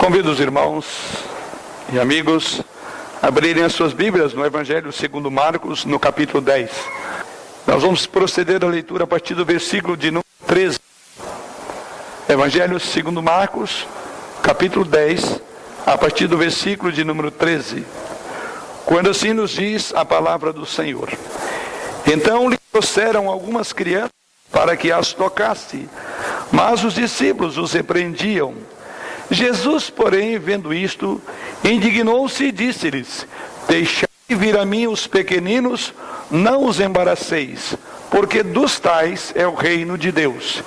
Convido os irmãos e amigos a abrirem as suas Bíblias no Evangelho segundo Marcos, no capítulo 10. Nós vamos proceder à leitura a partir do versículo de número 13. Evangelho segundo Marcos, capítulo 10, a partir do versículo de número 13. Quando assim nos diz a palavra do Senhor: Então lhe trouxeram algumas crianças para que as tocasse, mas os discípulos os repreendiam. Jesus, porém, vendo isto, indignou-se e disse-lhes: Deixai vir a mim os pequeninos, não os embaraceis, porque dos tais é o reino de Deus.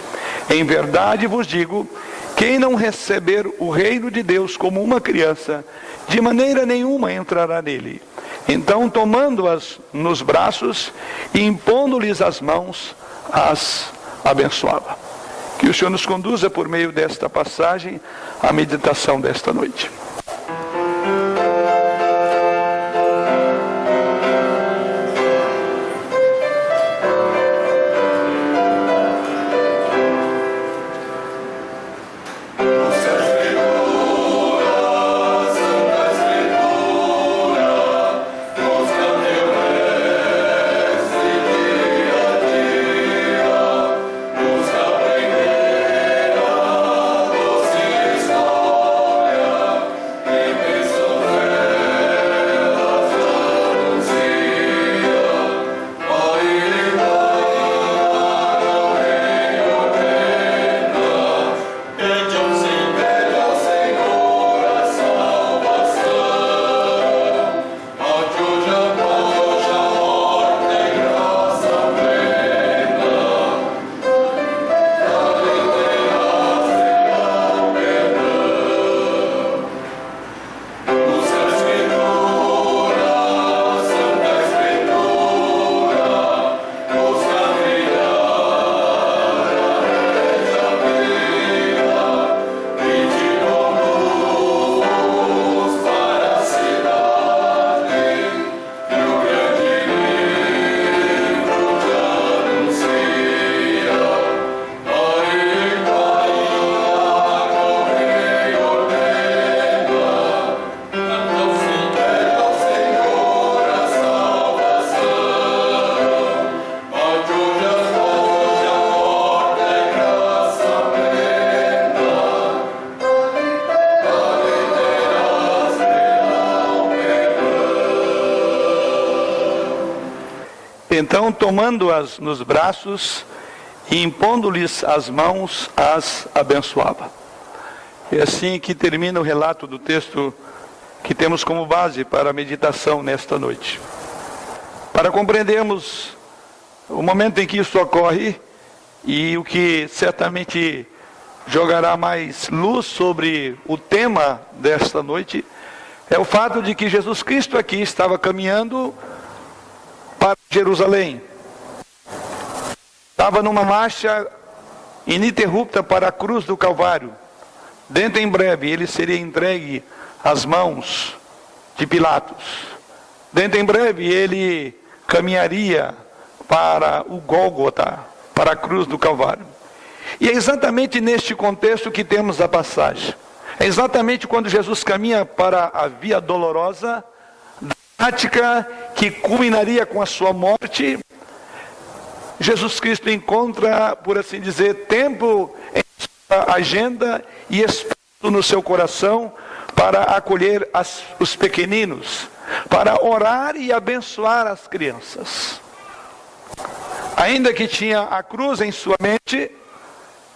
Em verdade vos digo, quem não receber o reino de Deus como uma criança, de maneira nenhuma entrará nele. Então, tomando-as nos braços e impondo-lhes as mãos, as abençoava. Que o Senhor nos conduza por meio desta passagem à meditação desta noite. Então, tomando-as nos braços e impondo-lhes as mãos, as abençoava. É assim que termina o relato do texto que temos como base para a meditação nesta noite. Para compreendermos o momento em que isso ocorre e o que certamente jogará mais luz sobre o tema desta noite, é o fato de que Jesus Cristo aqui estava caminhando para Jerusalém. Estava numa marcha ininterrupta para a cruz do Calvário. Dentro em breve ele seria entregue às mãos de Pilatos. Dentro em breve ele caminharia para o Gólgota, para a cruz do Calvário. E é exatamente neste contexto que temos a passagem. É exatamente quando Jesus caminha para a Via Dolorosa, prática que culminaria com a sua morte. Jesus Cristo encontra, por assim dizer, tempo em sua agenda e espaço no seu coração para acolher os pequeninos, para orar e abençoar as crianças. Ainda que tinha a cruz em sua mente,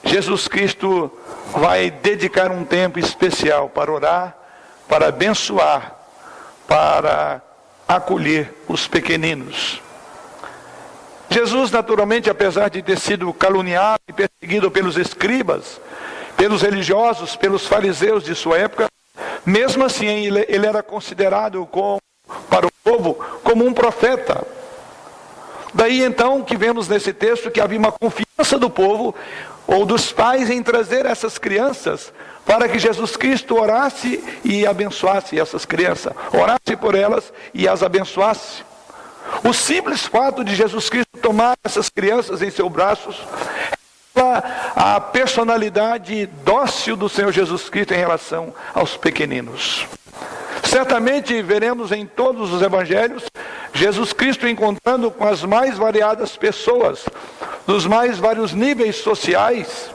Jesus Cristo vai dedicar um tempo especial para orar, para abençoar, para acolher os pequeninos. Jesus, naturalmente, apesar de ter sido caluniado e perseguido pelos escribas, pelos religiosos, pelos fariseus de sua época, mesmo assim ele era considerado para o povo como um profeta. Daí então que vemos nesse texto que havia uma confiança do povo ou dos pais em trazer essas crianças para que Jesus Cristo orasse e abençoasse essas crianças, orasse por elas e as abençoasse. O simples fato de Jesus Cristo tomar essas crianças em seus braços a personalidade dócil do Senhor Jesus Cristo em relação aos pequeninos. Certamente veremos em todos os evangelhos Jesus Cristo encontrando com as mais variadas pessoas, dos mais vários níveis sociais,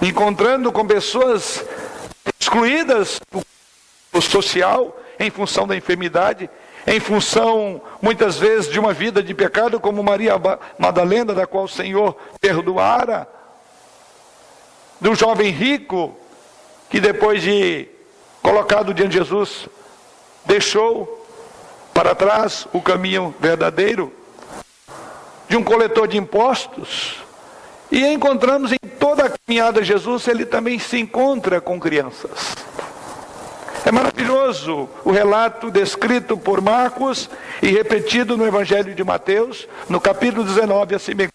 encontrando com pessoas excluídas do social em função da enfermidade, em função, muitas vezes, de uma vida de pecado, como Maria Madalena, da qual o Senhor perdoara, do jovem rico, que depois de colocado diante de Jesus, deixou para trás o caminho verdadeiro, de um coletor de impostos. E encontramos em toda a caminhada de Jesus, ele também se encontra com crianças. É maravilhoso o relato descrito por Marcos e repetido no Evangelho de Mateus, no capítulo 19, assim mesmo.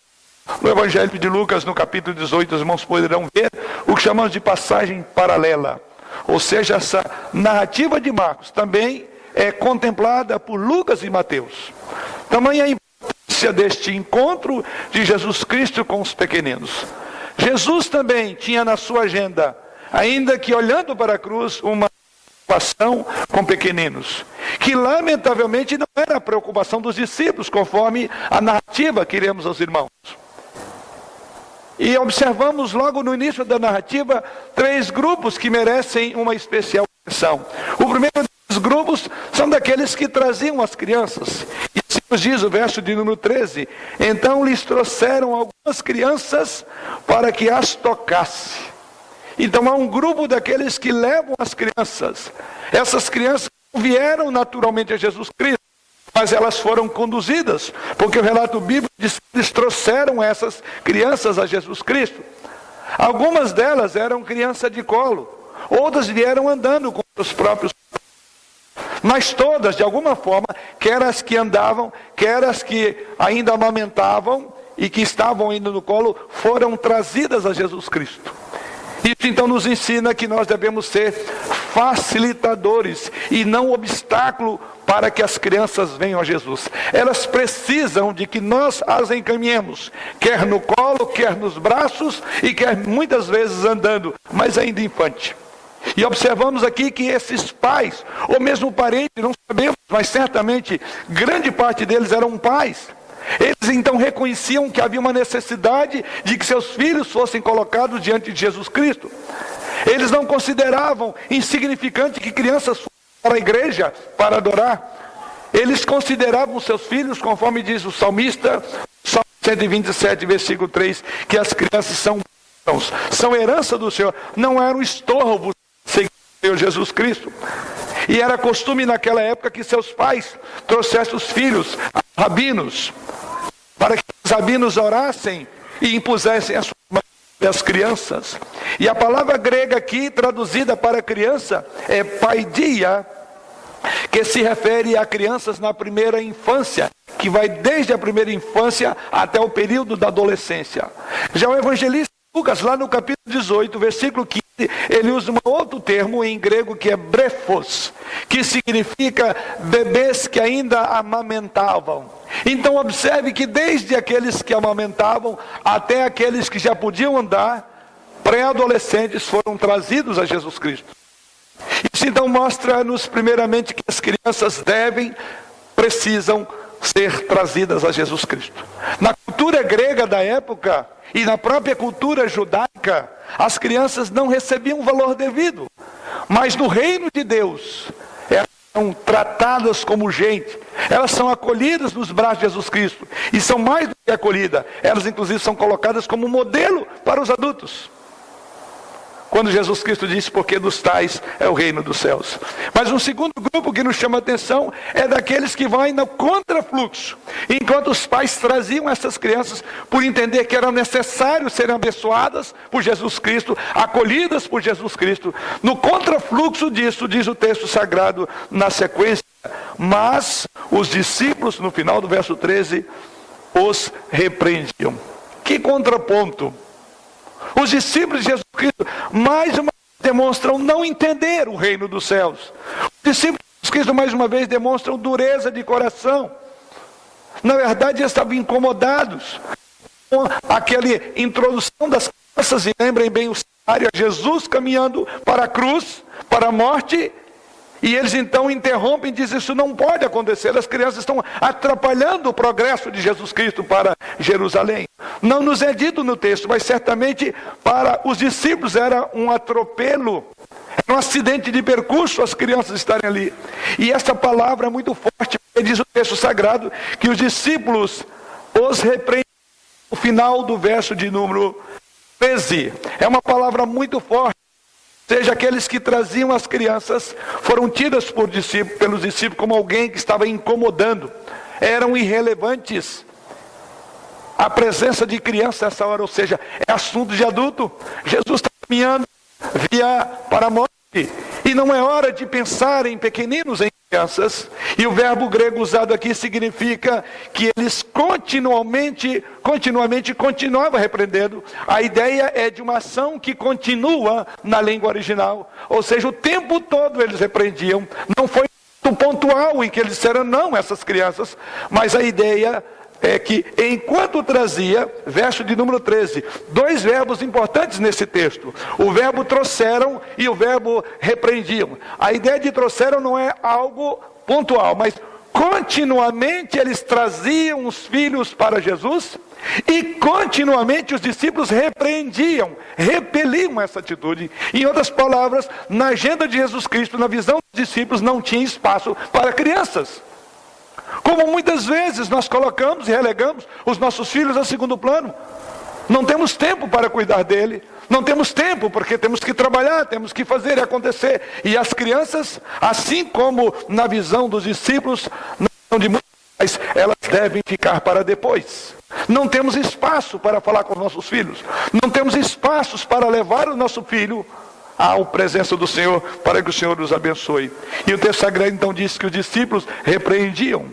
No Evangelho de Lucas, no capítulo 18, os irmãos poderão ver o que chamamos de passagem paralela. Ou seja, essa narrativa de Marcos também é contemplada por Lucas e Mateus. Tamanha a importância deste encontro de Jesus Cristo com os pequeninos. Jesus também tinha na sua agenda, ainda que olhando para a cruz, uma preocupação com pequeninos, que lamentavelmente não era a preocupação dos discípulos, conforme a narrativa que iremos aos irmãos. E observamos logo no início da narrativa 3 grupos que merecem uma especial atenção. O primeiro dos grupos são daqueles que traziam as crianças. E assim nos diz o verso de número 13: então lhes trouxeram algumas crianças para que as tocasse. Então há um grupo daqueles que levam as crianças. Essas crianças não vieram naturalmente a Jesus Cristo, mas elas foram conduzidas, porque o relato bíblico diz que eles trouxeram essas crianças a Jesus Cristo. Algumas delas eram crianças de colo, outras vieram andando com os próprios. Mas todas, de alguma forma, quer as que andavam, quer as que ainda amamentavam e que estavam indo no colo, foram trazidas a Jesus Cristo. Isso então nos ensina que nós devemos ser facilitadores e não obstáculo para que as crianças venham a Jesus. Elas precisam de que nós as encaminhemos, quer no colo, quer nos braços e quer muitas vezes andando, mas ainda infante. E observamos aqui que esses pais, ou mesmo parentes, não sabemos, mas certamente grande parte deles eram pais. Eles então reconheciam que havia uma necessidade de que seus filhos fossem colocados diante de Jesus Cristo. Eles não consideravam insignificante que crianças fossem para a igreja para adorar. Eles consideravam seus filhos, conforme diz o salmista, Salmo 127, versículo 3, que as crianças são herança do Senhor, não eram estorvos seguir o Senhor Jesus Cristo. E era costume naquela época que seus pais trouxessem os filhos a rabinos, para que os rabinos orassem e impusessem as mãos das crianças. E a palavra grega aqui, traduzida para criança, é paidia, que se refere a crianças na primeira infância, que vai desde a primeira infância até o período da adolescência. Já o evangelista Lucas, lá no capítulo 18, versículo 15, ele usa um outro termo em grego que é brefos, que significa bebês que ainda amamentavam. Então observe que desde aqueles que amamentavam até aqueles que já podiam andar, pré-adolescentes foram trazidos a Jesus Cristo. Isso então mostra-nos primeiramente que as crianças precisam ser trazidas a Jesus Cristo. Na cultura grega da época e na própria cultura judaica, as crianças não recebiam o valor devido. Mas no reino de Deus, elas são tratadas como gente. Elas são acolhidas nos braços de Jesus Cristo. E são mais do que acolhidas. Elas inclusive são colocadas como modelo para os adultos. Quando Jesus Cristo disse, porque dos tais é o reino dos céus. Mas um segundo grupo que nos chama a atenção é daqueles que vão no contrafluxo. Enquanto os pais traziam essas crianças por entender que era necessário serem abençoadas por Jesus Cristo, acolhidas por Jesus Cristo. No contrafluxo disso, diz o texto sagrado na sequência, mas os discípulos, no final do verso 13, os repreendiam. Que contraponto! Os discípulos de Jesus Cristo, mais uma vez, demonstram não entender o reino dos céus. Os discípulos de Jesus Cristo, mais uma vez, demonstram dureza de coração. Na verdade, eles estavam incomodados. aquela introdução das crianças, e lembrem bem o cenário, Jesus caminhando para a cruz, para a morte, e eles então interrompem e dizem: isso não pode acontecer, as crianças estão atrapalhando o progresso de Jesus Cristo para Jerusalém. Não nos é dito no texto, mas certamente para os discípulos era um atropelo, era um acidente de percurso as crianças estarem ali. E essa palavra é muito forte, porque diz o texto sagrado que os discípulos os repreendem no final do verso de número 13. É uma palavra muito forte. Ou seja, aqueles que traziam as crianças foram tidas pelos discípulos como alguém que estava incomodando, eram irrelevantes. A presença de criança nessa hora, ou seja, é assunto de adulto. Jesus está caminhando para a morte, e não é hora de pensar em pequeninos, em crianças. E o verbo grego usado aqui significa que eles continuamente continuavam repreendendo. A ideia é de uma ação que continua na língua original, ou seja, o tempo todo eles repreendiam. Não foi um pontual em que eles disseram não a essas crianças, mas a ideia é que enquanto trazia, verso de número 13, dois verbos importantes nesse texto: o verbo trouxeram e o verbo repreendiam. A ideia de trouxeram não é algo pontual, mas continuamente eles traziam os filhos para Jesus, e continuamente os discípulos repreendiam, repeliam essa atitude. Em outras palavras, na agenda de Jesus Cristo, na visão dos discípulos, não tinha espaço para crianças. Como muitas vezes nós colocamos e relegamos os nossos filhos a segundo plano. Não temos tempo para cuidar dele, não temos tempo porque temos que trabalhar, temos que fazer e acontecer. E as crianças, assim como na visão dos discípulos, na visão de muitos pais, elas devem ficar para depois. Não temos espaço para falar com os nossos filhos, não temos espaços para levar o nosso filho à presença do Senhor, para que o Senhor os abençoe. E o texto sagrado então diz que os discípulos repreendiam.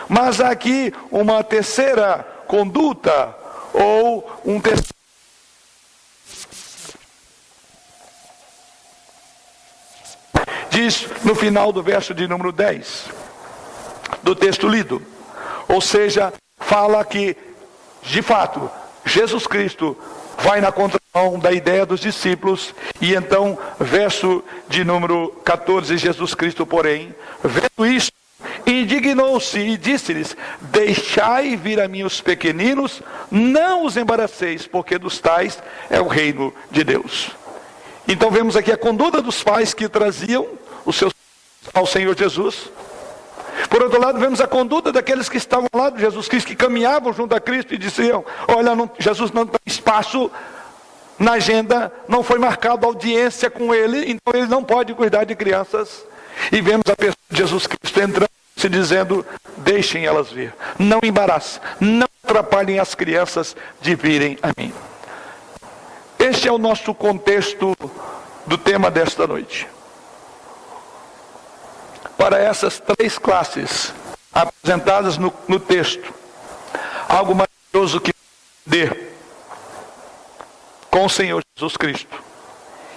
Mas há aqui uma terceira conduta, ou um terceiro. Diz no final do verso de número 10, do texto lido. Ou seja, fala que, de fato, Jesus Cristo vai na contramão da ideia dos discípulos. E então, verso de número 14, Jesus Cristo, porém, vendo isto, indignou-se e disse-lhes: deixai vir a mim os pequeninos, não os embaraceis, porque dos tais é o reino de Deus. Então vemos aqui a conduta dos pais que traziam os seus filhos ao Senhor Jesus. Por outro lado, vemos a conduta daqueles que estavam ao lado de Jesus Cristo, que caminhavam junto a Cristo e diziam: olha, Jesus não tem espaço na agenda, não foi marcado audiência com ele, então ele não pode cuidar de crianças. E vemos a pessoa de Jesus Cristo entrando, se dizendo: deixem elas vir, não embaraçem, não atrapalhem as crianças de virem a mim. Este é o nosso contexto do tema desta noite. Para essas três classes apresentadas no texto, algo maravilhoso que aprender com o Senhor Jesus Cristo.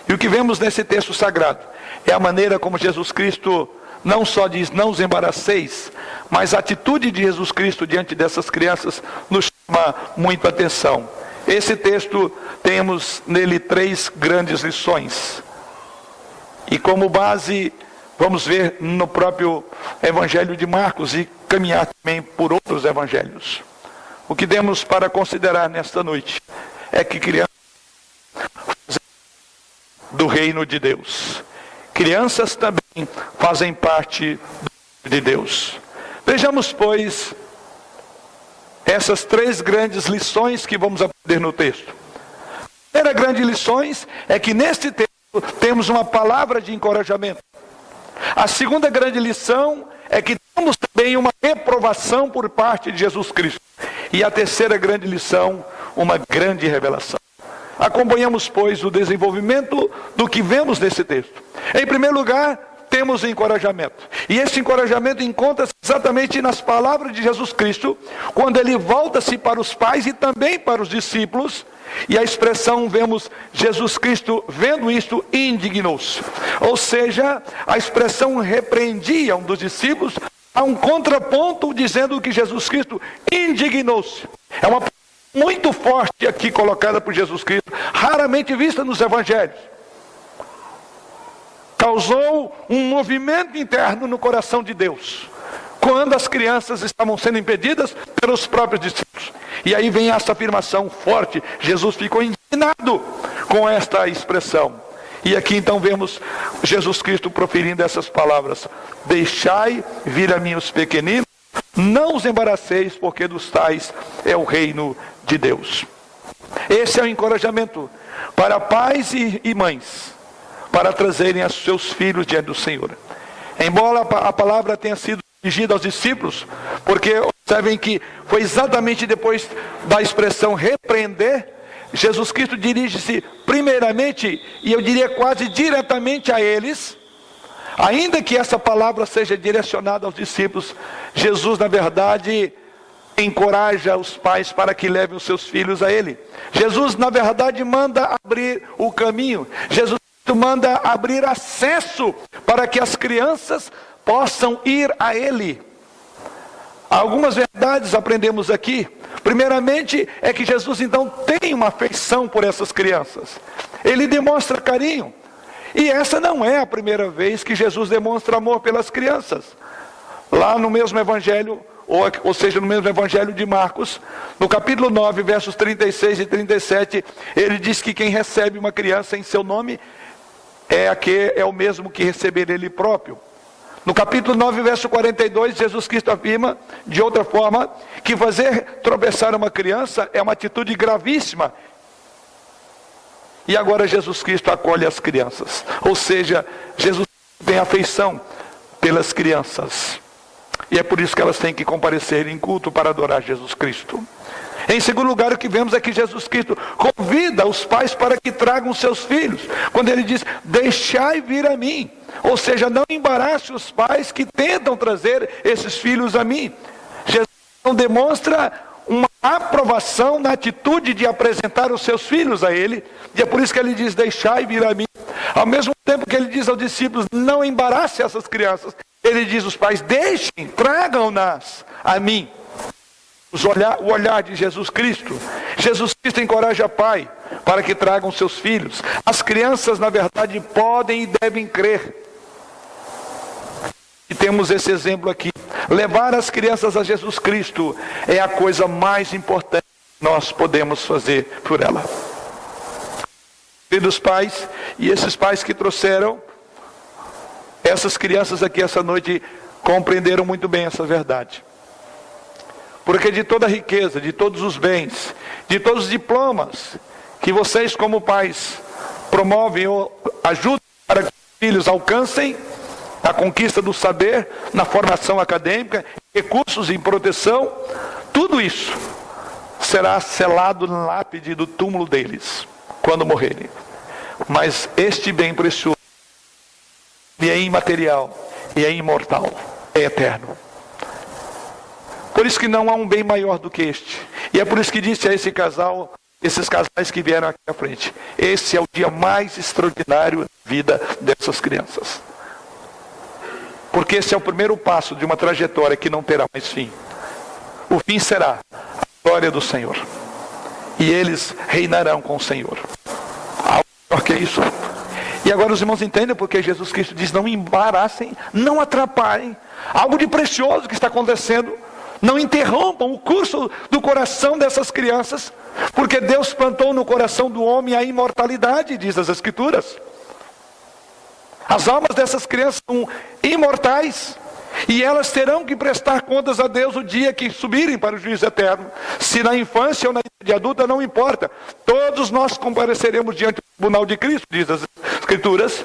E o que vemos nesse texto sagrado é a maneira como Jesus Cristo não só diz: não os embaraceis, mas a atitude de Jesus Cristo diante dessas crianças nos chama muito a atenção. Esse texto, temos nele três grandes lições. E como base, vamos ver no próprio Evangelho de Marcos e caminhar também por outros evangelhos. O que temos para considerar nesta noite é que crianças do reino de Deus. Crianças também fazem parte do reino de Deus. Vejamos, pois, essas três grandes lições que vamos aprender no texto. A primeira grande lição é que neste texto temos uma palavra de encorajamento. A segunda grande lição é que temos também uma reprovação por parte de Jesus Cristo. E a terceira grande lição, uma grande revelação. Acompanhamos, pois, o desenvolvimento do que vemos nesse texto. Em primeiro lugar, temos o encorajamento. E esse encorajamento encontra-se exatamente nas palavras de Jesus Cristo, quando ele volta-se para os pais e também para os discípulos. E a expressão, vemos Jesus Cristo, vendo isto, indignou-se. Ou seja, a expressão repreendiam dos discípulos a um contraponto dizendo que Jesus Cristo indignou-se. É uma muito forte aqui colocada por Jesus Cristo, raramente vista nos evangelhos. Causou um movimento interno no coração de Deus, quando as crianças estavam sendo impedidas pelos próprios discípulos. E aí vem essa afirmação forte. Jesus ficou indignado com esta expressão. E aqui então vemos Jesus Cristo proferindo essas palavras: deixai vir a mim os pequeninos, não os embaraceis, porque dos tais é o reino de Deus. Esse é o encorajamento para pais e mães, para trazerem os seus filhos diante do Senhor. Embora a palavra tenha sido dirigida aos discípulos, porque observem que foi exatamente depois da expressão repreender, Jesus Cristo dirige-se primeiramente, e eu diria quase diretamente a eles. Ainda que essa palavra seja direcionada aos discípulos, Jesus na verdade encoraja os pais para que levem os seus filhos a Ele. Jesus na verdade manda abrir o caminho. Jesus manda abrir acesso para que as crianças possam ir a Ele. Algumas verdades aprendemos aqui. Primeiramente é que Jesus então tem uma afeição por essas crianças. Ele demonstra carinho. E essa não é a primeira vez que Jesus demonstra amor pelas crianças. Lá no mesmo evangelho, ou seja, no mesmo evangelho de Marcos, no capítulo 9, versos 36 e 37, ele diz que quem recebe uma criança em seu nome é o mesmo que receber ele próprio. No capítulo 9, verso 42, Jesus Cristo afirma, de outra forma, que fazer tropeçar uma criança é uma atitude gravíssima. E agora Jesus Cristo acolhe as crianças. Ou seja, Jesus tem afeição pelas crianças. E é por isso que elas têm que comparecer em culto para adorar Jesus Cristo. Em segundo lugar, o que vemos é que Jesus Cristo convida os pais para que tragam seus filhos. Quando ele diz, deixai vir a mim. Ou seja, não embarace os pais que tentam trazer esses filhos a mim. Jesus não demonstra uma aprovação na atitude de apresentar os seus filhos a Ele. E é por isso que Ele diz, deixai vir a mim. Ao mesmo tempo que Ele diz aos discípulos, não embarace essas crianças. Ele diz aos pais, deixem, tragam-nas a mim. O olhar de Jesus Cristo. Jesus Cristo encoraja o pai para que tragam seus filhos. As crianças, na verdade, podem e devem crer. E temos esse exemplo aqui. Levar as crianças a Jesus Cristo é a coisa mais importante que nós podemos fazer por ela. Queridos pais, e esses pais que trouxeram essas crianças aqui essa noite compreenderam muito bem essa verdade. Porque de toda a riqueza, de todos os bens, de todos os diplomas que vocês como pais promovem ou ajudam para que os filhos alcancem a conquista do saber, na formação acadêmica, recursos em proteção, tudo isso será selado na lápide do túmulo deles, quando morrerem. Mas este bem precioso, e é imaterial, e é imortal, é eterno. Por isso que não há um bem maior do que este. E é por isso que disse a esses casais que vieram aqui à frente, esse é o dia mais extraordinário da vida dessas crianças. Porque esse é o primeiro passo de uma trajetória que não terá mais fim. O fim será a glória do Senhor. E eles reinarão com o Senhor. Algo maior que isso. E agora os irmãos entendem porque Jesus Cristo diz, não embaraçem, não atrapalhem. Algo de precioso que está acontecendo. Não interrompam o curso do coração dessas crianças, porque Deus plantou no coração do homem a imortalidade, diz as Escrituras. As almas dessas crianças são imortais, e elas terão que prestar contas a Deus o dia que subirem para o juízo eterno. Se na infância ou na idade adulta, não importa. Todos nós compareceremos diante do tribunal de Cristo, diz as Escrituras.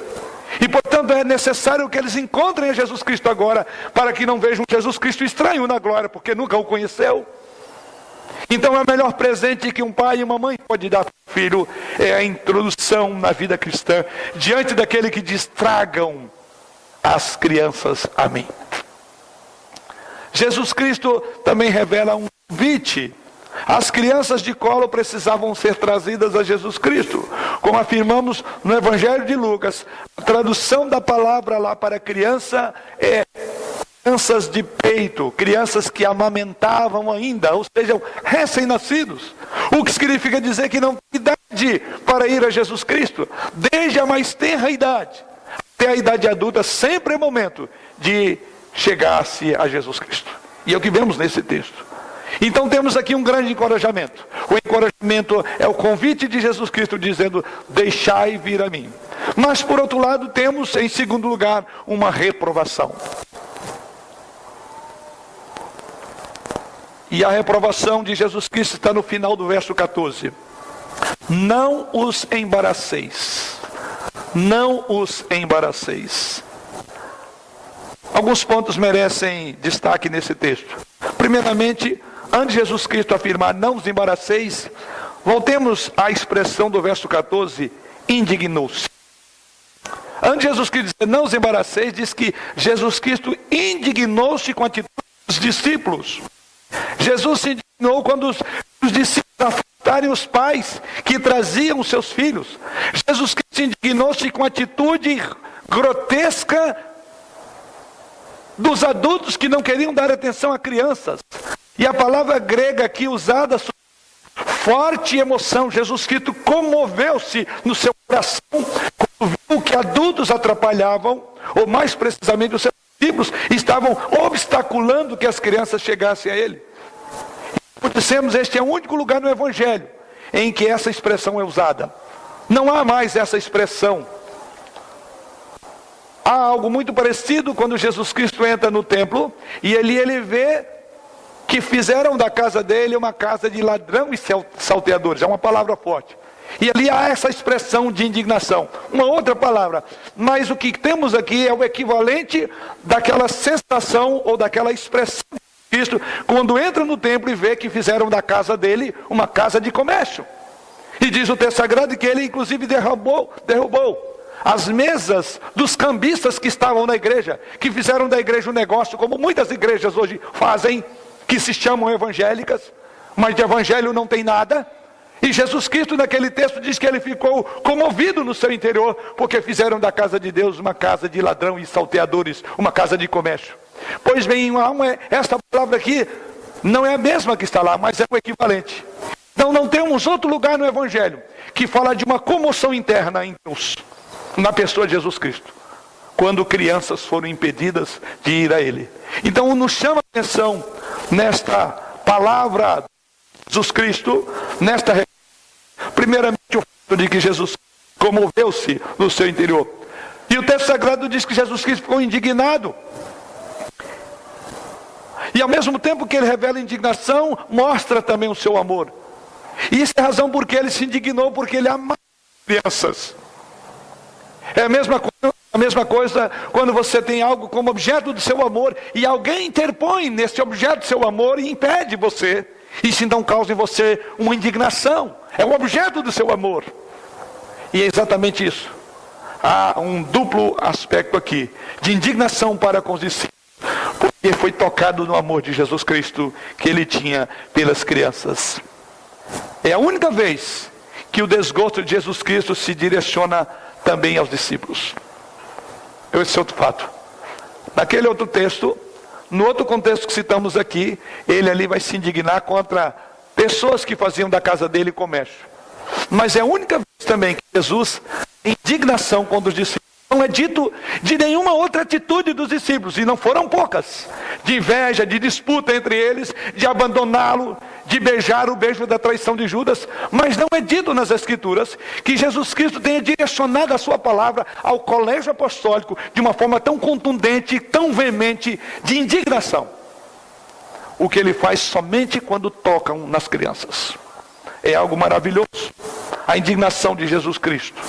E portanto é necessário que eles encontrem a Jesus Cristo agora, para que não vejam Jesus Cristo estranho na glória, porque nunca o conheceu. Então é o melhor presente que um pai e uma mãe pode dar para o filho, é a introdução na vida cristã, diante daquele que diz, tragam as crianças a mim. Jesus Cristo também revela um convite. As crianças de colo precisavam ser trazidas a Jesus Cristo. Como afirmamos no Evangelho de Lucas, a tradução da palavra lá para criança é crianças de peito, crianças que amamentavam ainda, ou seja, recém-nascidos. O que significa dizer que não tem idade para ir a Jesus Cristo. Desde a mais tenra idade até a idade adulta, sempre é momento de chegar-se a Jesus Cristo. E é o que vemos nesse texto. Então temos aqui um grande encorajamento. O encorajamento é o convite de Jesus Cristo dizendo: deixai vir a mim. Mas por outro lado temos, em segundo lugar, uma reprovação. E a reprovação de Jesus Cristo está no final do verso 14. Não os embaraceis. Não os embaraceis. Alguns pontos merecem destaque nesse texto. Primeiramente, antes de Jesus Cristo afirmar não os embaraceis, voltemos à expressão do verso 14, indignou-se. Antes de Jesus Cristo dizer não os embaraceis, diz que Jesus Cristo indignou-se com a atitude dos discípulos. Jesus se indignou quando os discípulos afastarem os pais que traziam os seus filhos. Jesus Cristo indignou-se com a atitude grotesca dos adultos que não queriam dar atenção a crianças. E a palavra grega aqui usada, forte emoção. Jesus Cristo comoveu-se no seu coração quando viu que adultos atrapalhavam, ou mais precisamente os seus discípulos estavam obstaculando que as crianças chegassem a ele. Como dissemos, este é o único lugar no Evangelho em que essa expressão é usada. Não há mais essa expressão. Há algo muito parecido quando Jesus Cristo entra no templo e ele vê que fizeram da casa dele uma casa de ladrão e salteadores. É uma palavra forte. E ali há essa expressão de indignação. Uma outra palavra. Mas o que temos aqui é o equivalente daquela sensação ou daquela expressão de Cristo quando entra no templo e vê que fizeram da casa dele uma casa de comércio. E diz o texto sagrado que ele inclusive derrubou as mesas dos cambistas que estavam na igreja, que fizeram da igreja um negócio, como muitas igrejas hoje fazem, que se chamam evangélicas, mas de evangelho não tem nada. E Jesus Cristo naquele texto diz que ele ficou comovido no seu interior, porque fizeram da casa de Deus uma casa de ladrão e salteadores, uma casa de comércio. Pois bem, esta palavra aqui não é a mesma que está lá, mas é o equivalente. Então não temos outro lugar no evangelho que fala de uma comoção interna em Deus, na pessoa de Jesus Cristo, quando crianças foram impedidas de ir a ele. Então nos chama a atenção nesta palavra de Jesus Cristo, primeiramente o fato de que Jesus comoveu-se no seu interior. E o texto sagrado diz que Jesus Cristo ficou indignado. E ao mesmo tempo que ele revela indignação, mostra também o seu amor. E isso é a razão porque ele se indignou, porque ele ama crianças. É a mesma coisa quando você tem algo como objeto do seu amor e alguém interpõe nesse objeto do seu amor e impede você. Isso então causa em você uma indignação. É o objeto do seu amor. E é exatamente isso. Há um duplo aspecto aqui, de indignação para com os discípulos, porque foi tocado no amor de Jesus Cristo que ele tinha pelas crianças. É a única vez que o desgosto de Jesus Cristo se direciona também aos discípulos. Esse é outro fato. Naquele outro texto, no outro contexto que citamos aqui, ele ali vai se indignar contra pessoas que faziam da casa dele comércio. Mas é a única vez também que Jesus tem indignação contra os discípulos. Não é dito de nenhuma outra atitude dos discípulos, e não foram poucas, de inveja, de disputa entre eles, de abandoná-lo, de beijar o beijo da traição de Judas. Mas não é dito nas Escrituras que Jesus Cristo tenha direcionado a sua palavra ao colégio apostólico de uma forma tão contundente, tão veemente, de indignação. O que ele faz somente quando tocam nas crianças. É algo maravilhoso, a indignação de Jesus Cristo.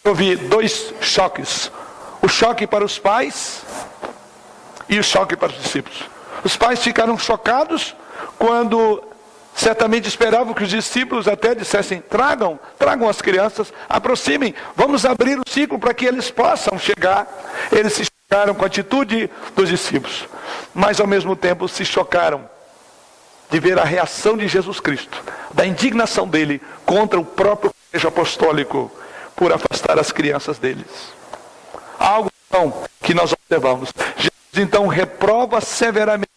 Eu vi dois choques: o choque para os pais e o choque para os discípulos. Os pais ficaram chocados quando certamente esperavam que os discípulos até dissessem: tragam as crianças, aproximem, vamos abrir o ciclo para que eles possam chegar. Eles se chocaram com a atitude dos discípulos, mas ao mesmo tempo se chocaram de ver a reação de Jesus Cristo, da indignação dele contra o próprio colégio apostólico, por afastar as crianças deles. Algo então que nós observamos. Jesus então reprova severamente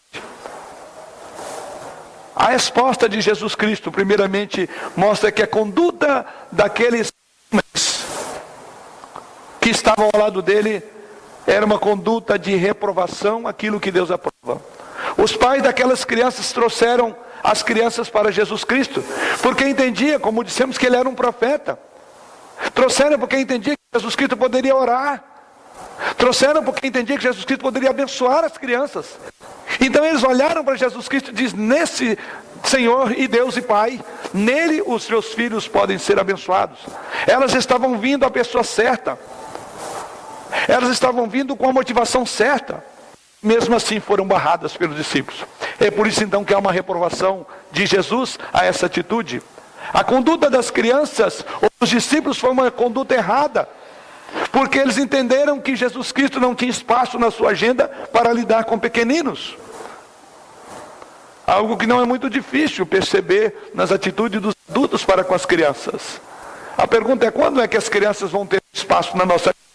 resposta de Jesus Cristo, primeiramente, mostra que a conduta daqueles homens que estavam ao lado dele era uma conduta de reprovação, aquilo que Deus aprova. Os pais daquelas crianças trouxeram as crianças para Jesus Cristo, porque entendia, como dissemos, que ele era um profeta. Trouxeram porque entendia que Jesus Cristo poderia orar. Trouxeram porque entendia que Jesus Cristo poderia abençoar as crianças. Então eles olharam para Jesus Cristo e diz: nesse Senhor e Deus e Pai, nele os seus filhos podem ser abençoados. Elas estavam vindo à pessoa certa. Elas estavam vindo com a motivação certa. Mesmo assim foram barradas pelos discípulos. É por isso então que há uma reprovação de Jesus a essa atitude. A conduta das crianças ou dos discípulos foi uma conduta errada, porque eles entenderam que Jesus Cristo não tinha espaço na sua agenda para lidar com pequeninos. Algo que não é muito difícil perceber nas atitudes dos adultos para com as crianças. A pergunta é: quando é que as crianças vão ter espaço na nossa agenda?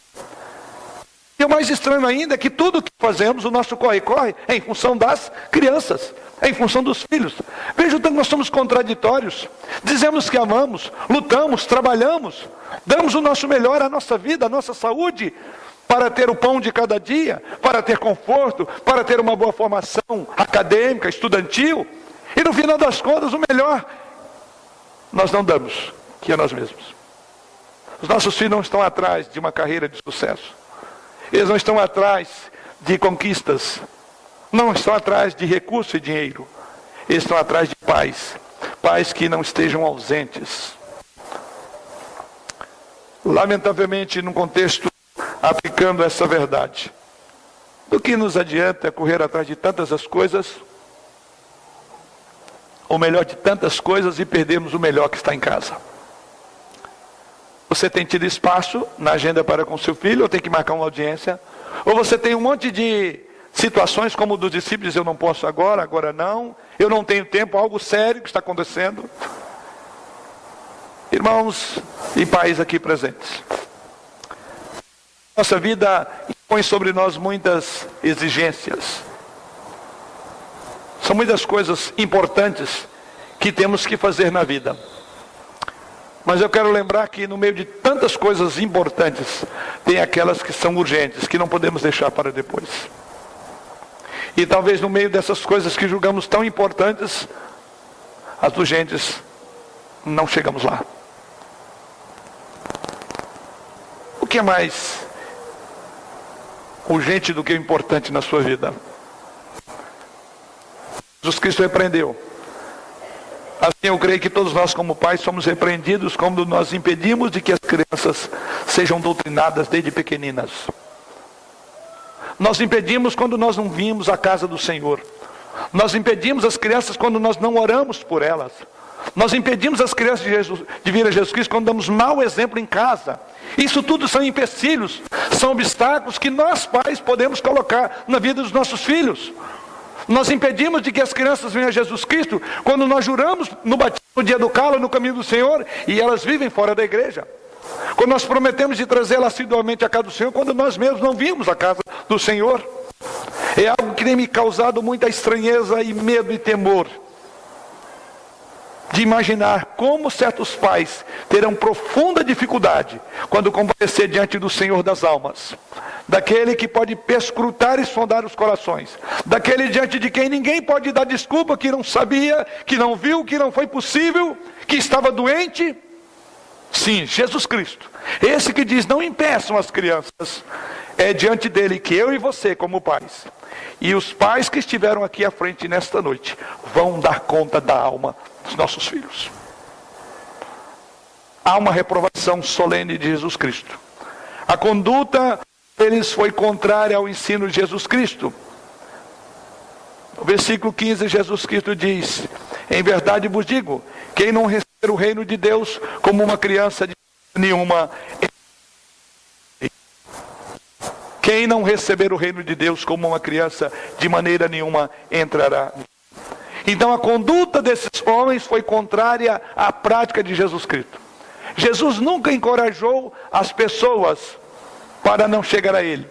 E o mais estranho ainda é que tudo que fazemos, o nosso corre-corre, é em função das crianças, é em função dos filhos. Veja o tanto que nós somos contraditórios. Dizemos que amamos, lutamos, trabalhamos, damos o nosso melhor, a nossa vida, a nossa saúde, para ter o pão de cada dia, para ter conforto, para ter uma boa formação acadêmica, estudantil. E no final das contas, o melhor nós não damos, que é nós mesmos. Os nossos filhos não estão atrás de uma carreira de sucesso. Eles não estão atrás de conquistas, não estão atrás de recurso e dinheiro. Eles estão atrás de pais, pais que não estejam ausentes. Lamentavelmente, num contexto aplicando essa verdade, do que nos adianta correr atrás de tantas as coisas, ou melhor, de tantas coisas, e perdermos o melhor que está em casa? Você tem tido espaço na agenda para com seu filho, ou tem que marcar uma audiência? Ou você tem um monte de situações como dos discípulos: eu não posso agora, agora não, eu não tenho tempo, algo sério que está acontecendo. Irmãos e pais aqui presentes, nossa vida impõe sobre nós muitas exigências. São muitas coisas importantes que temos que fazer na vida. Mas eu quero lembrar que no meio de tantas coisas importantes, tem aquelas que são urgentes, que não podemos deixar para depois. E talvez no meio dessas coisas que julgamos tão importantes, as urgentes, não chegamos lá. O que é mais urgente do que o importante na sua vida? Jesus Cristo repreendeu. Assim eu creio que todos nós como pais somos repreendidos quando nós impedimos de que as crianças sejam doutrinadas desde pequeninas. Nós impedimos quando nós não vimos a casa do Senhor. Nós impedimos as crianças quando nós não oramos por elas. Nós impedimos as crianças de vir a Jesus Cristo quando damos mau exemplo em casa. Isso tudo são empecilhos, são obstáculos que nós pais podemos colocar na vida dos nossos filhos. Nós impedimos de que as crianças venham a Jesus Cristo quando nós juramos no batismo de educá-las no caminho do Senhor e elas vivem fora da igreja. Quando nós prometemos de trazê-las assiduamente à casa do Senhor quando nós mesmos não vimos a casa do Senhor. É algo que tem me causado muita estranheza e medo e temor de imaginar como certos pais terão profunda dificuldade quando comparecer diante do Senhor das almas, daquele que pode perscrutar e sondar os corações, daquele diante de quem ninguém pode dar desculpa que não sabia, que não viu, que não foi possível, que estava doente. Sim, Jesus Cristo, esse que diz: não impeçam as crianças. É diante dele que eu e você, como pais, e os pais que estiveram aqui à frente nesta noite, vão dar conta da alma dos nossos filhos. Há uma reprovação solene de Jesus Cristo. A conduta deles foi contrária ao ensino de Jesus Cristo. No versículo 15, Jesus Cristo diz: em verdade vos digo, quem não receber o reino de Deus como uma criança de nenhuma, quem não receber o reino de Deus como uma criança, de maneira nenhuma entrará. Então a conduta desses homens foi contrária à prática de Jesus Cristo. Jesus nunca encorajou as pessoas para não chegar a Ele.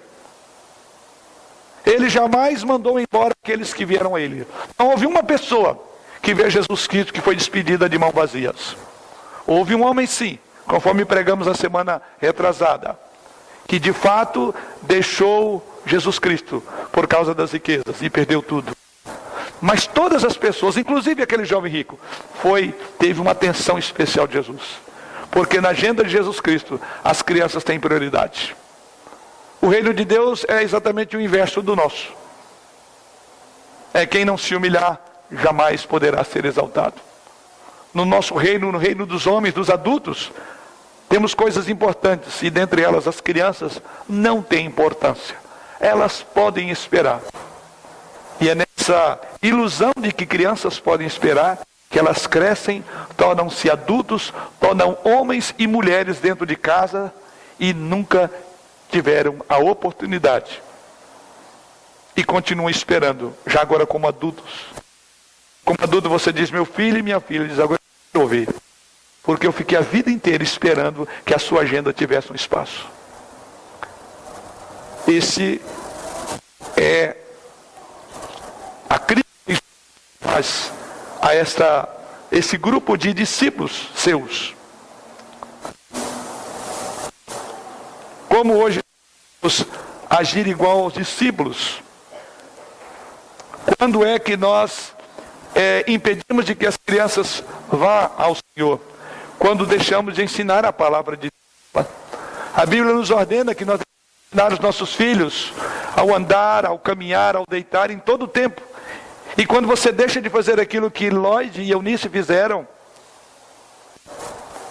Ele jamais mandou embora aqueles que vieram a Ele. Não houve uma pessoa que vê Jesus Cristo que foi despedida de mãos vazias. Houve um homem sim, conforme pregamos na semana retrasada, que de fato deixou Jesus Cristo por causa das riquezas e perdeu tudo. Mas todas as pessoas, inclusive aquele jovem rico, teve uma atenção especial de Jesus. Porque na agenda de Jesus Cristo, as crianças têm prioridade. O reino de Deus é exatamente o inverso do nosso. É quem não se humilhar, jamais poderá ser exaltado. No nosso reino, no reino dos homens, dos adultos, temos coisas importantes. E dentre elas, as crianças não têm importância. Elas podem esperar. E é nessa ilusão de que crianças podem esperar, que elas crescem, tornam-se adultos, tornam homens e mulheres dentro de casa e nunca tiveram a oportunidade. E continuam esperando, já agora como adultos. Como adulto você diz, meu filho e minha filha, diz, agora eu quero ouvir. Porque eu fiquei a vida inteira esperando que a sua agenda tivesse um espaço. Esse é a crítica que faz a esse grupo de discípulos seus. Como hoje vamos agir igual aos discípulos? Quando é que nós impedimos de que as crianças vá ao Senhor? Quando deixamos de ensinar a palavra de Deus. A Bíblia nos ordena que nós devemos ensinar os nossos filhos ao andar, ao caminhar, ao deitar, em todo o tempo. E quando você deixa de fazer aquilo que Lloyd e Eunice fizeram,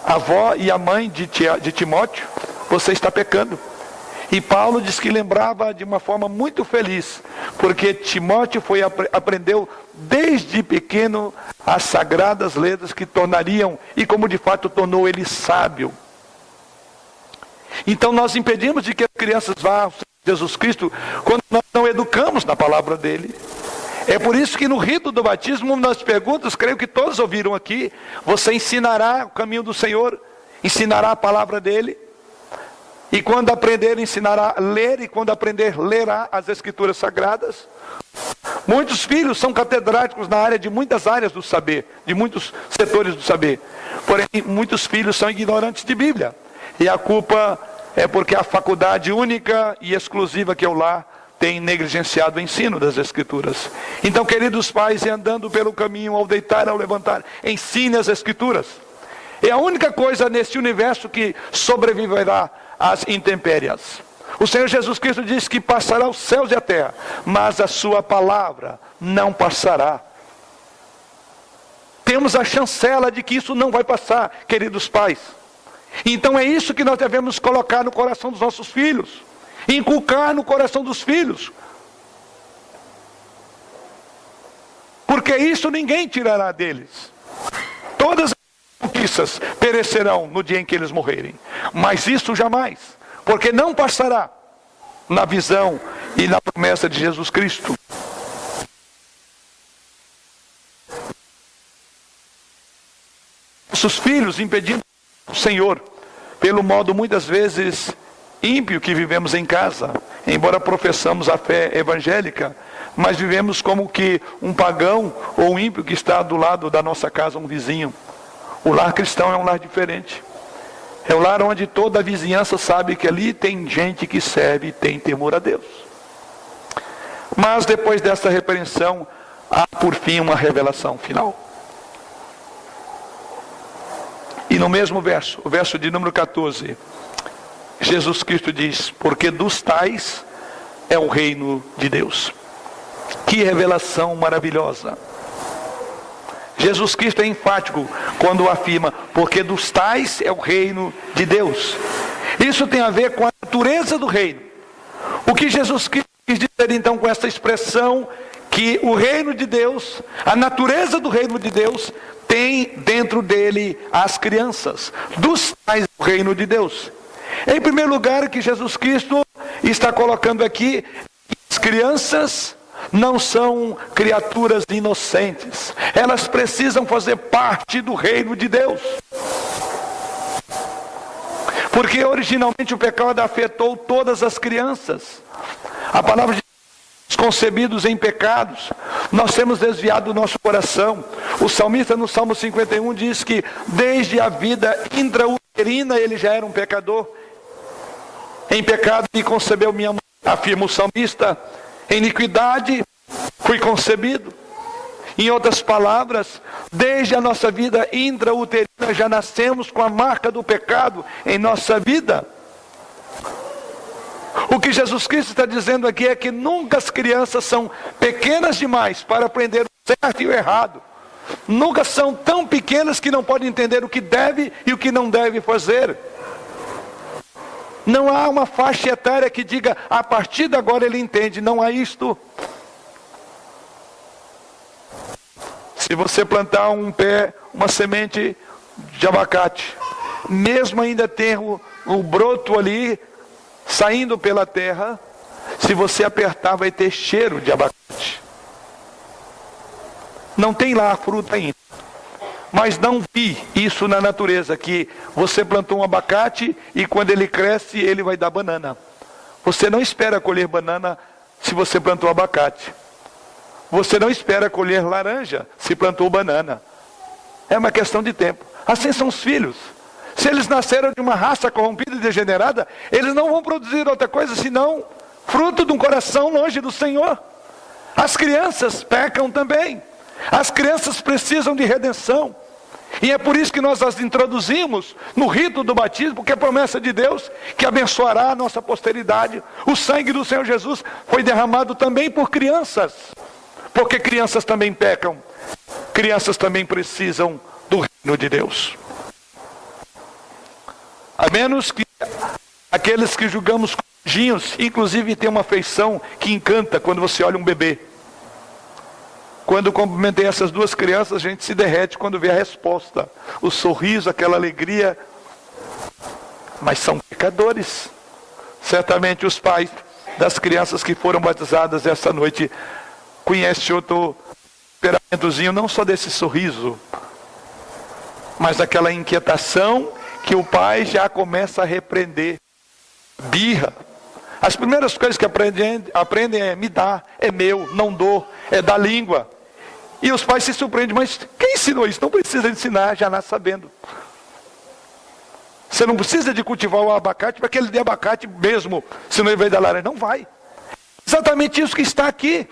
a avó e a mãe de Timóteo, você está pecando. E Paulo diz que lembrava de uma forma muito feliz, porque Timóteo aprendeu desde pequeno as sagradas letras que tornariam, e como de fato tornou ele sábio. Então nós impedimos de que as crianças vá ao Jesus Cristo quando nós não educamos na palavra dele. É por isso que no rito do batismo, uma das perguntas, creio que todos ouviram aqui, você ensinará o caminho do Senhor, ensinará a palavra dele, e quando aprender, ensinará a ler, e quando aprender, lerá as Escrituras Sagradas. Muitos filhos são catedráticos na área de muitas áreas do saber, de muitos setores do saber. Porém, muitos filhos são ignorantes de Bíblia. E a culpa é porque a faculdade única e exclusiva que é o lar tem negligenciado o ensino das Escrituras. Então, queridos pais, e andando pelo caminho, ao deitar, ao levantar, ensine as Escrituras. É a única coisa neste universo que sobreviverá às intempéries. O Senhor Jesus Cristo diz que passará os céus e a terra, mas a sua palavra não passará. Temos a chancela de que isso não vai passar, queridos pais. Então é isso que nós devemos colocar no coração dos nossos filhos, inculcar no coração dos filhos, porque isso ninguém tirará deles. Todas as conquistas perecerão no dia em que eles morrerem, mas isso jamais, porque não passará na visão e na promessa de Jesus Cristo. Nossos filhos impedindo o Senhor, pelo modo muitas vezes ímpio que vivemos em casa, embora professamos a fé evangélica, mas vivemos como que um pagão ou um ímpio que está do lado da nossa casa, um vizinho. O lar cristão é um lar diferente. É um lar onde toda a vizinhança sabe que ali tem gente que serve e tem temor a Deus. Mas depois dessa repreensão, há por fim uma revelação final. E no mesmo verso, o verso de número 14, Jesus Cristo diz, porque dos tais é o reino de Deus. Que revelação maravilhosa. Jesus Cristo é enfático quando afirma, porque dos tais é o reino de Deus. Isso tem a ver com a natureza do reino. O que Jesus Cristo quis dizer então com essa expressão, que o reino de Deus, a natureza do reino de Deus, tem dentro dele as crianças. Dos tais é o reino de Deus. Em primeiro lugar, que Jesus Cristo está colocando aqui, as crianças não são criaturas inocentes. Elas precisam fazer parte do reino de Deus. Porque originalmente o pecado afetou todas as crianças. A palavra de Deus, concebidos em pecados, nós temos desviado o nosso coração. O salmista no Salmo 51 diz que desde a vida intrauterina ele já era um pecador. Em pecado me concebeu minha mãe, afirma o salmista. Em iniquidade fui concebido. Em outras palavras, desde a nossa vida intrauterina já nascemos com a marca do pecado em nossa vida. O que Jesus Cristo está dizendo aqui é que nunca as crianças são pequenas demais para aprender o certo e o errado. Nunca são tão pequenas que não podem entender o que deve e o que não deve fazer. Não há uma faixa etária que diga, a partir de agora ele entende. Não há isto. Se você plantar um pé, uma semente de abacate, mesmo ainda ter o broto ali, saindo pela terra, se você apertar vai ter cheiro de abacate. Não tem lá a fruta ainda. Mas não vi isso na natureza, que você plantou um abacate e quando ele cresce, ele vai dar banana. Você não espera colher banana se você plantou abacate. Você não espera colher laranja se plantou banana. É uma questão de tempo. Assim são os filhos. Se eles nasceram de uma raça corrompida e degenerada, eles não vão produzir outra coisa senão fruto de um coração longe do Senhor. As crianças pecam também. As crianças precisam de redenção. E é por isso que nós as introduzimos no rito do batismo, porque é promessa de Deus que abençoará a nossa posteridade. O sangue do Senhor Jesus foi derramado também por crianças, porque crianças também pecam. Crianças também precisam do reino de Deus. A menos que aqueles que julgamos anjinhos, inclusive tem uma afeição que encanta quando você olha um bebê. Quando cumprimentei essas duas crianças, a gente se derrete quando vê a resposta. O sorriso, aquela alegria. Mas são pecadores. Certamente os pais das crianças que foram batizadas essa noite conhecem outro temperamentozinho, não só desse sorriso, mas daquela inquietação que o pai já começa a repreender. Birra. As primeiras coisas que aprendem é me dá, é meu, não dou, é da língua. E os pais se surpreendem, mas quem ensinou isso? Não precisa ensinar, já nasce sabendo. Você não precisa de cultivar o abacate para que ele dê abacate mesmo, senão ele vai dar laranja. Não vai. Exatamente isso que está aqui.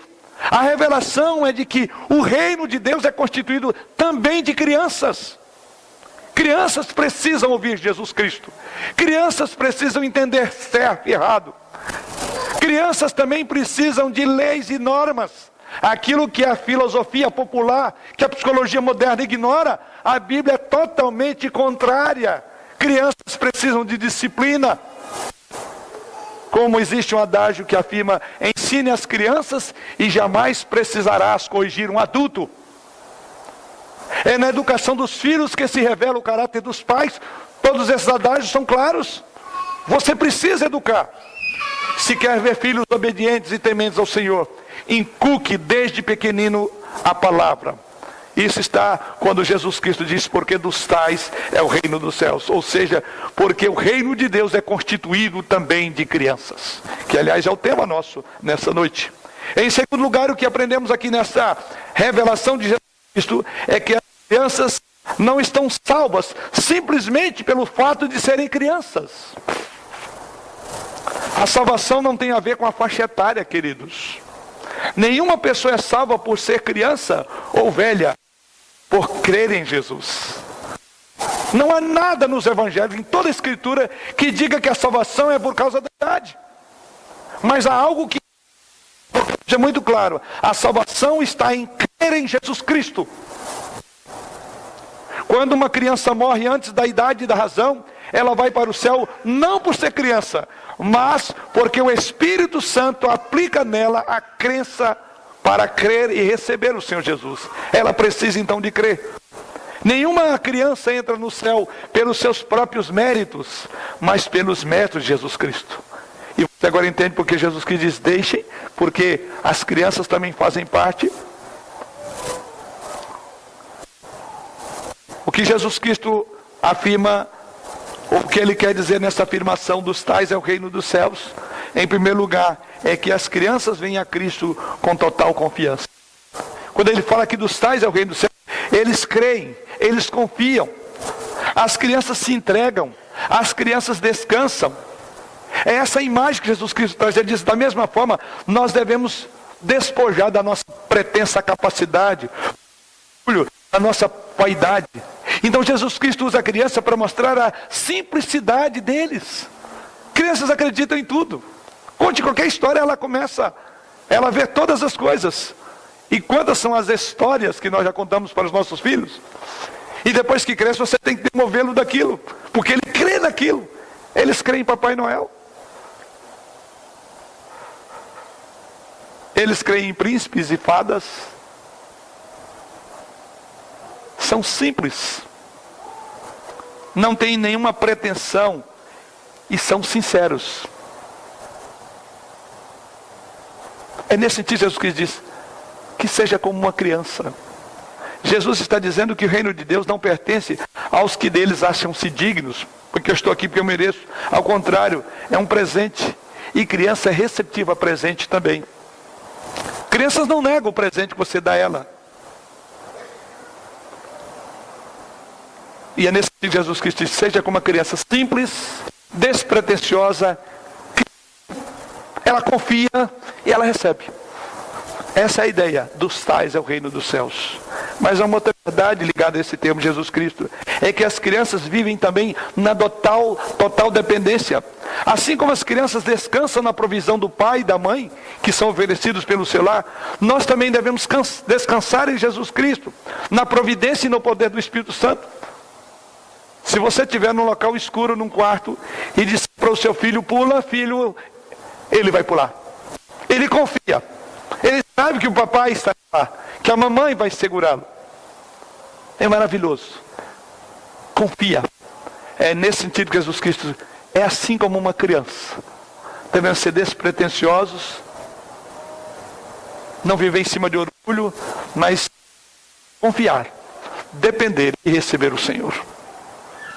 A revelação é de que o reino de Deus é constituído também de crianças. Crianças precisam ouvir Jesus Cristo. Crianças precisam entender certo e errado. Crianças também precisam de leis e normas. Aquilo que a filosofia popular, que a psicologia moderna ignora, a Bíblia é totalmente contrária. Crianças precisam de disciplina. Como existe um adágio que afirma, ensine as crianças e jamais precisarás corrigir um adulto. É na educação dos filhos que se revela o caráter dos pais. Todos esses adágios são claros. Você precisa educar. Se quer ver filhos obedientes e tementes ao Senhor, inculque desde pequenino a palavra. Isso está quando Jesus Cristo diz, porque dos tais é o reino dos céus. Ou seja, porque o reino de Deus é constituído também de crianças. Que aliás é o tema nosso nessa noite. Em segundo lugar, o que aprendemos aqui nessa revelação de Jesus Cristo é que as crianças não estão salvas simplesmente pelo fato de serem crianças. A salvação não tem a ver com a faixa etária, queridos. Nenhuma pessoa é salva por ser criança ou velha, por crer em Jesus. Não há nada nos evangelhos, em toda a escritura, que diga que a salvação é por causa da idade. Mas há algo que é muito claro. A salvação está em crer em Jesus Cristo. Quando uma criança morre antes da idade e da razão, ela vai para o céu não por ser criança, mas porque o Espírito Santo aplica nela a crença para crer e receber o Senhor Jesus. Ela precisa então de crer. Nenhuma criança entra no céu pelos seus próprios méritos, mas pelos méritos de Jesus Cristo. E você agora entende porque Jesus Cristo diz, deixem, porque as crianças também fazem parte. O que Jesus Cristo afirma, o que ele quer dizer nessa afirmação dos tais é o reino dos céus, em primeiro lugar, é que as crianças vêm a Cristo com total confiança. Quando ele fala aqui dos tais é o reino dos céus, eles creem, eles confiam. As crianças se entregam, as crianças descansam. É essa imagem que Jesus Cristo traz. Ele diz, da mesma forma, nós devemos despojar da nossa pretensa capacidade, da nossa vaidade. Então Jesus Cristo usa a criança para mostrar a simplicidade deles. Crianças acreditam em tudo. Conte qualquer história, ela vê todas as coisas. E quantas são as histórias que nós já contamos para os nossos filhos? E depois que cresce, você tem que demovê-lo daquilo, porque ele crê naquilo. Eles creem em Papai Noel. Eles creem em príncipes e fadas. São simples. Não têm nenhuma pretensão. E são sinceros. É nesse sentido que Jesus Cristo diz, que seja como uma criança. Jesus está dizendo que o reino de Deus não pertence aos que deles acham-se dignos, porque eu estou aqui porque eu mereço. Ao contrário, é um presente. E criança é receptiva a presente também. Crianças não negam o presente que você dá a ela. E é nesse sentido que Jesus Cristo diz, seja como uma criança simples, despretensiosa, ela confia e ela recebe. Essa é a ideia dos tais é o reino dos céus. Mas há uma outra verdade ligada a esse termo, Jesus Cristo, é que as crianças vivem também na total dependência. Assim como as crianças descansam na provisão do pai e da mãe, que são oferecidos pelo seu lar, nós também devemos descansar em Jesus Cristo, na providência e no poder do Espírito Santo. Se você estiver num local escuro, num quarto, e disser para o seu filho, pula, filho, ele vai pular. Ele confia. Ele sabe que o papai está lá, que a mamãe vai segurá-lo. É maravilhoso. Confia. É nesse sentido que Jesus Cristo é assim como uma criança. Devemos ser despretensiosos, não viver em cima de orgulho, mas confiar, depender e receber o Senhor.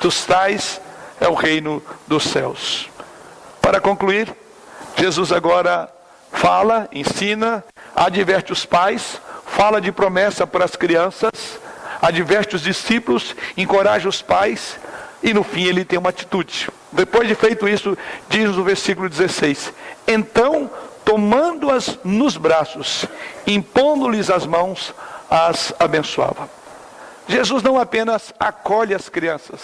Dos tais é o reino dos céus. Para concluir, Jesus agora fala, ensina, adverte os pais, fala de promessa para as crianças, adverte os discípulos, encoraja os pais, e no fim ele tem uma atitude. Depois de feito isso, diz o versículo 16, então, tomando-as nos braços, impondo-lhes as mãos, as abençoava. Jesus não apenas acolhe as crianças,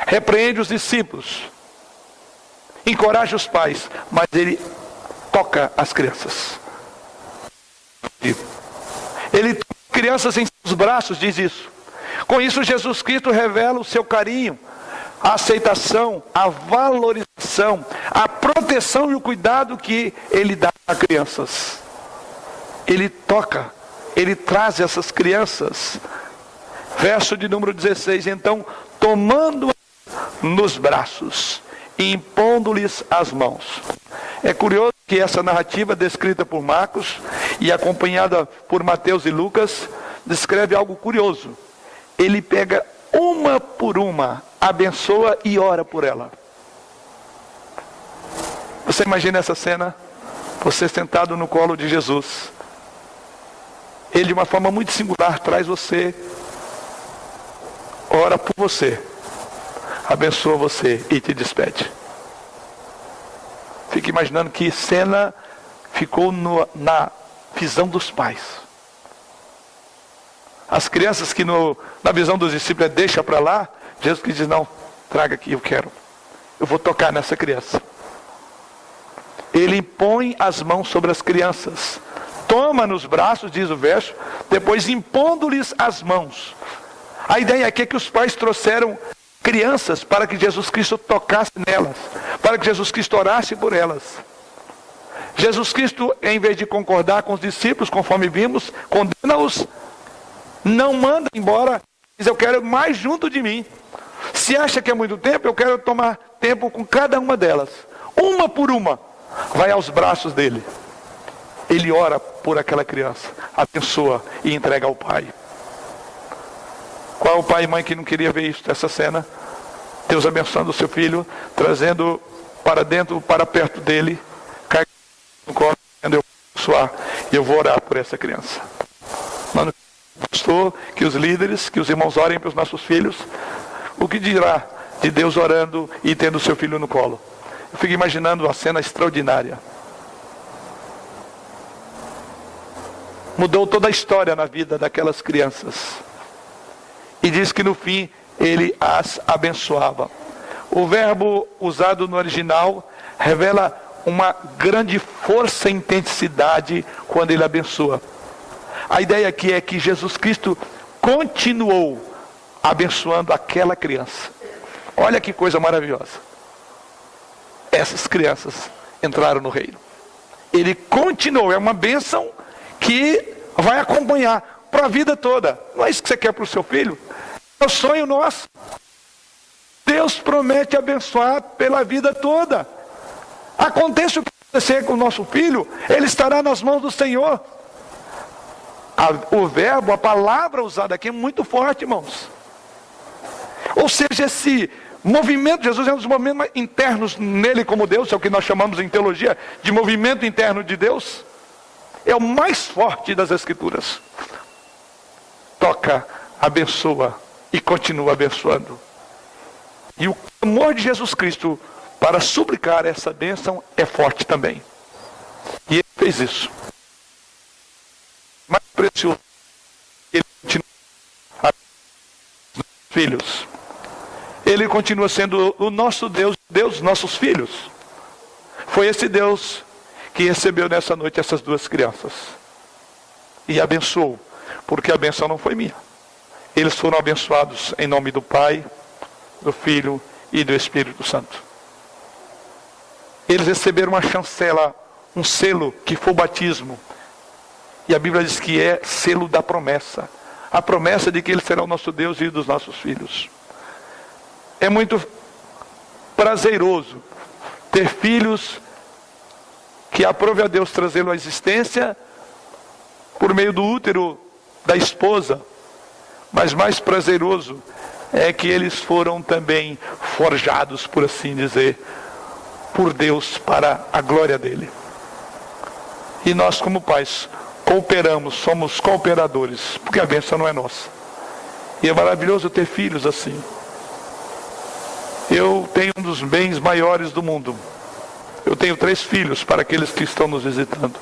repreende os discípulos, encoraja os pais, mas ele toca as crianças. Ele toca crianças em seus braços, diz isso. Com isso Jesus Cristo revela o seu carinho, a aceitação, a valorização, a proteção e o cuidado que ele dá a crianças. Ele toca, ele traz essas crianças. Verso de número 16, então, tomando nos braços e impondo-lhes as mãos. É curioso que essa narrativa, descrita por Marcos e acompanhada por Mateus e Lucas, descreve algo curioso. Ele pega uma por uma, abençoa e ora por ela. Você imagina essa cena? Você sentado no colo de Jesus. Ele de uma forma muito singular traz você, ora por você, abençoa você e te despede. Fique imaginando que cena ficou na visão dos pais. As crianças que na visão dos discípulos deixa para lá, Jesus que diz, não, traga aqui, eu quero. Eu vou tocar nessa criança. Ele impõe as mãos sobre as crianças. Toma nos braços, diz o verso, depois impondo-lhes as mãos. A ideia aqui é que os pais trouxeram crianças para que Jesus Cristo tocasse nelas, para que Jesus Cristo orasse por elas. Jesus Cristo, em vez de concordar com os discípulos, conforme vimos, condena-os, não manda embora, diz, eu quero mais junto de mim. Se acha que é muito tempo, eu quero tomar tempo com cada uma delas. Uma por uma, vai aos braços dele. Ele ora por aquela criança, abençoa e entrega ao pai. Qual o pai e mãe que não queria ver isso, essa cena? Deus abençoando o seu filho, trazendo para dentro, para perto dele, cai no colo, eu vou abençoar e eu vou orar por essa criança. Mano, pastor, que os líderes, que os irmãos orem para os nossos filhos. O que dirá de Deus orando e tendo seu filho no colo? Eu fico imaginando uma cena extraordinária. Mudou toda a história na vida daquelas crianças. E diz que no fim ele as abençoava. O verbo usado no original revela uma grande força e intensidade quando ele abençoa. A ideia aqui é que Jesus Cristo continuou abençoando aquela criança. Olha que coisa maravilhosa. Essas crianças entraram no reino. Ele continuou, é uma bênção que vai acompanhar para a vida toda. Não é isso que você quer para o seu filho? É o sonho nosso. Deus promete abençoar pela vida toda. Aconteça o que acontecer com o nosso filho, ele estará nas mãos do Senhor. O verbo, a palavra usada aqui é muito forte, irmãos. Ou seja, esse movimento de Jesus é um dos movimentos internos nele como Deus, é o que nós chamamos em teologia de movimento interno de Deus. É o mais forte das Escrituras. Toca, abençoa e continua abençoando. E o clamor de Jesus Cristo para suplicar essa bênção é forte também. E ele fez isso. Mais precioso, ele continua filhos. Ele continua sendo o nosso Deus, Deus dos nossos filhos. Foi esse Deus que recebeu nessa noite essas duas crianças e abençoou, porque a benção não foi minha. Eles foram abençoados em nome do Pai, do Filho e do Espírito Santo. Eles receberam uma chancela, um selo que foi o batismo. E a Bíblia diz que é selo da promessa. A promessa de que Ele será o nosso Deus e dos nossos filhos. É muito prazeroso ter filhos que aprove a Deus trazê-lo à existência por meio do útero da esposa. Mas mais prazeroso é que eles foram também forjados, por assim dizer, por Deus para a glória dele. E nós como pais cooperamos, somos cooperadores, porque a bênção não é nossa. E é maravilhoso ter filhos assim. Eu tenho um dos bens maiores do mundo. Eu tenho 3 filhos para aqueles que estão nos visitando.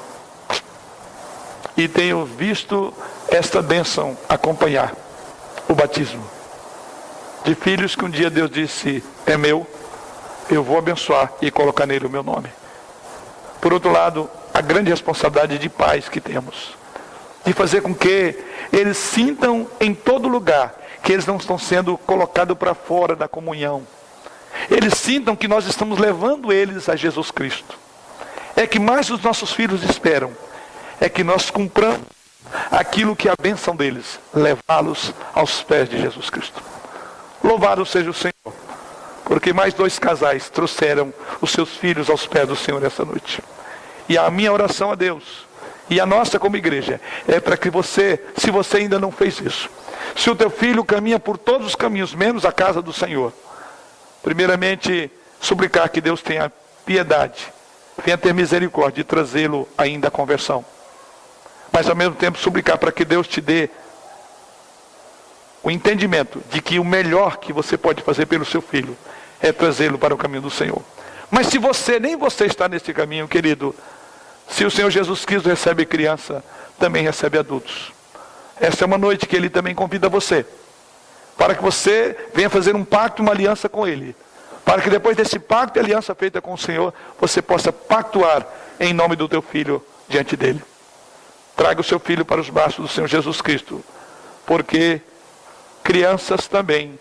E tenho visto esta bênção acompanhar o batismo. De filhos que um dia Deus disse, é meu, eu vou abençoar e colocar nele o meu nome. Por outro lado, a grande responsabilidade de pais que temos, de fazer com que eles sintam em todo lugar que eles não estão sendo colocados para fora da comunhão. Eles sintam que nós estamos levando eles a Jesus Cristo. É que mais os nossos filhos esperam, é que nós cumpramos aquilo que é a bênção deles, levá-los aos pés de Jesus Cristo. Louvado seja o Senhor, porque mais 2 casais trouxeram os seus filhos aos pés do Senhor essa noite. E a minha oração a Deus, e a nossa como igreja, é para que você, se você ainda não fez isso, se o teu filho caminha por todos os caminhos, menos a casa do Senhor, primeiramente, suplicar que Deus tenha piedade, venha ter misericórdia de trazê-lo ainda à conversão. Mas ao mesmo tempo suplicar para que Deus te dê o entendimento de que o melhor que você pode fazer pelo seu filho é trazê-lo para o caminho do Senhor. Mas se nem você está nesse caminho, querido, se o Senhor Jesus Cristo recebe criança, também recebe adultos. Essa é uma noite que Ele também convida você, para que você venha fazer um pacto, uma aliança com Ele, para que depois desse pacto e aliança feita com o Senhor, você possa pactuar em nome do teu filho diante dEle. Traga o seu filho para os braços do Senhor Jesus Cristo, porque crianças também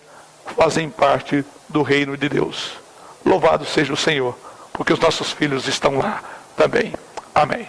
fazem parte do reino de Deus. Louvado seja o Senhor, porque os nossos filhos estão lá também. Amém.